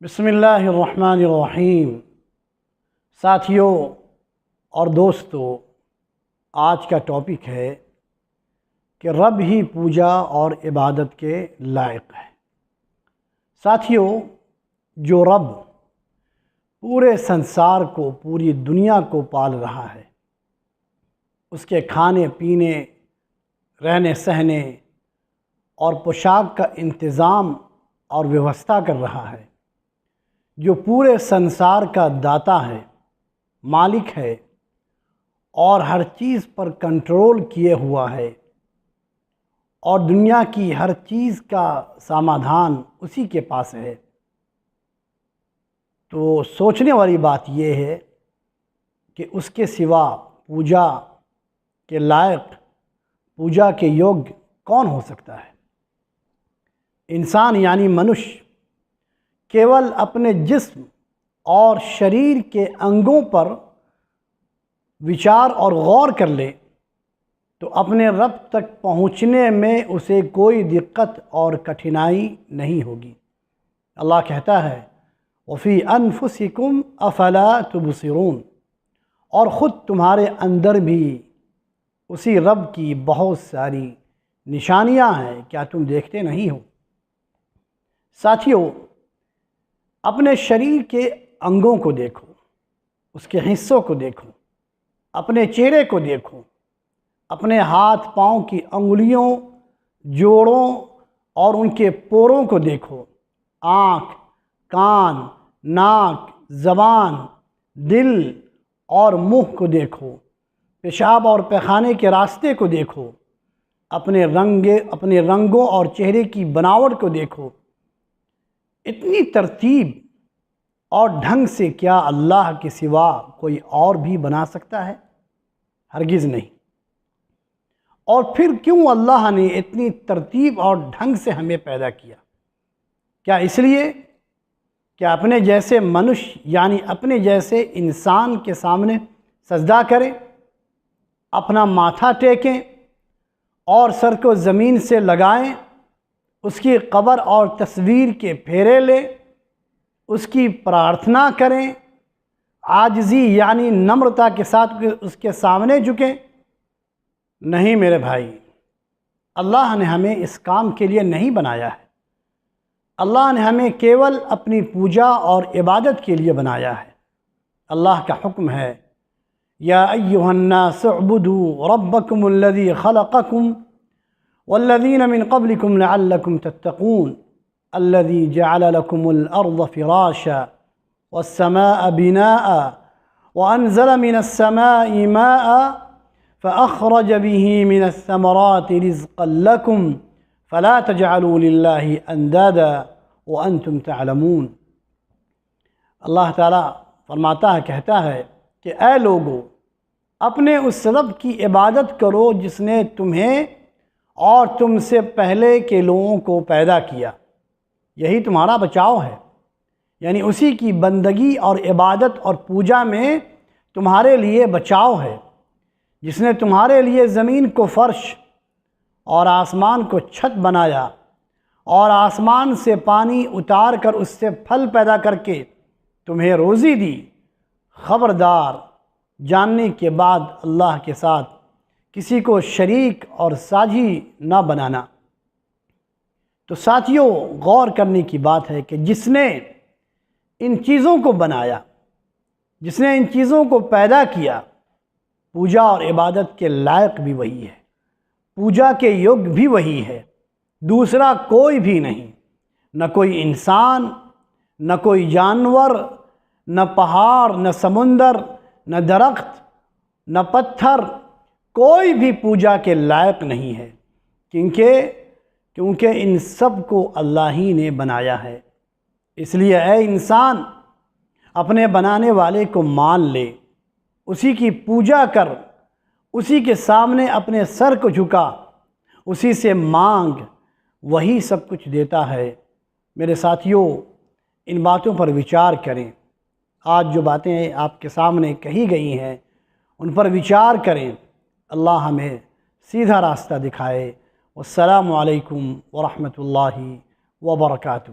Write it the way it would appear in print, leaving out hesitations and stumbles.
بسم اللہ الرحمن الرحیم۔ ساتھیوں اور دوستو، آج کا ٹاپک ہے کہ رب ہی پوجا اور عبادت کے لائق ہے۔ ساتھیوں، جو رب پورے سنسار کو، پوری دنیا کو پال رہا ہے، اس کے کھانے پینے، رہنے سہنے اور پوشاک کا انتظام اور ویوستھا کر رہا ہے، جو پورے سنسار کا داتا ہے، مالک ہے اور ہر چیز پر کنٹرول کیے ہوا ہے، اور دنیا کی ہر چیز کا سمادھان اسی کے پاس ہے، تو سوچنے والی بات یہ ہے کہ اس کے سوا پوجا کے لائق، پوجا کے یوگ کون ہو سکتا ہے؟ انسان یعنی منش کیول اپنے جسم اور شریر کے انگوں پر وچار اور غور کر لے تو اپنے رب تک پہنچنے میں اسے کوئی دقت اور کٹھنائی نہیں ہوگی۔ اللہ کہتا ہے وَفِي أَنفُسِكُمْ أَفَلَا تُبْصِرُونَ، اور خود تمہارے اندر بھی اسی رب کی بہت ساری نشانیاں ہیں، کیا تم دیکھتے نہیں ہو؟ ساتھیوں، اپنے شریر کے انگوں کو دیکھو، اس کے حصوں کو دیکھو، اپنے چہرے کو دیکھو، اپنے ہاتھ پاؤں کی انگلیوں، جوڑوں اور ان کے پوروں کو دیکھو، آنکھ، کان، ناک، زبان، دل اور منہ کو دیکھو، پیشاب اور پیخانے کے راستے کو دیکھو، اپنے رنگوں اور چہرے کی بناوٹ کو دیکھو۔ اتنی ترتیب اور ڈھنگ سے کیا اللہ کے سوا کوئی اور بھی بنا سکتا ہے؟ ہرگز نہیں۔ اور پھر کیوں اللہ نے اتنی ترتیب اور ڈھنگ سے ہمیں پیدا کیا؟ کیا اس لیے کہ اپنے جیسے منش یعنی اپنے جیسے انسان کے سامنے سجدہ کریں، اپنا ماتھا ٹیکیں اور سر کو زمین سے لگائیں، اس کی قبر اور تصویر کے پھیرے لیں، اس کی پرارتھنا کریں، عاجزی یعنی نمرتا کے ساتھ اس کے سامنے جھکیں؟ نہیں میرے بھائی، اللہ نے ہمیں اس کام کے لیے نہیں بنایا ہے۔ اللہ نے ہمیں کیول اپنی پوجا اور عبادت کے لیے بنایا ہے۔ اللہ کا حکم ہے یا ایھا الناس اعبدوا ربکم الذی خلقکم والذین من قبلکم لعلکم تتقون الذي جعل لكم الأرض فراشا والسماء بناء وأنزل من السماء ماء فأخرج به من الثمرات رزقا لكم فلا تجعلوا لله أندادا وأنتم تعلمون۔ اللہ تعالیٰ فرماتا ہے، کہتا ہے کہ اے لوگو، اپنے اس رب کی عبادت کرو جس نے تمہیں اور تم سے پہلے کے لوگوں کو پیدا کیا، یہی تمہارا بچاؤ ہے، یعنی اسی کی بندگی اور عبادت اور پوجا میں تمہارے لیے بچاؤ ہے، جس نے تمہارے لیے زمین کو فرش اور آسمان کو چھت بنایا، اور آسمان سے پانی اتار کر اس سے پھل پیدا کر کے تمہیں روزی دی۔ خبردار، جاننے کے بعد اللہ کے ساتھ کسی کو شریک اور ساجھی نہ بنانا۔ تو ساتھیوں، غور کرنے کی بات ہے کہ جس نے ان چیزوں کو بنایا، جس نے ان چیزوں کو پیدا کیا، پوجا اور عبادت کے لائق بھی وہی ہے، پوجا کے یوگ بھی وہی ہے، دوسرا کوئی بھی نہیں۔ نہ کوئی انسان، نہ کوئی جانور، نہ پہاڑ، نہ سمندر، نہ درخت، نہ پتھر، کوئی بھی پوجا کے لائق نہیں ہے، کیونکہ ان سب کو اللہ ہی نے بنایا ہے۔ اس لیے اے انسان، اپنے بنانے والے کو مان لے، اسی کی پوجا کر، اسی کے سامنے اپنے سر کو جھکا، اسی سے مانگ، وہی سب کچھ دیتا ہے۔ میرے ساتھیوں، ان باتوں پر وچار کریں۔ آج جو باتیں آپ کے سامنے کہی گئی ہیں ان پر وچار کریں۔ اللہ ہمیں سیدھا راستہ دکھائے۔ والسلام علیکم ورحمۃ اللہ وبرکاتہ۔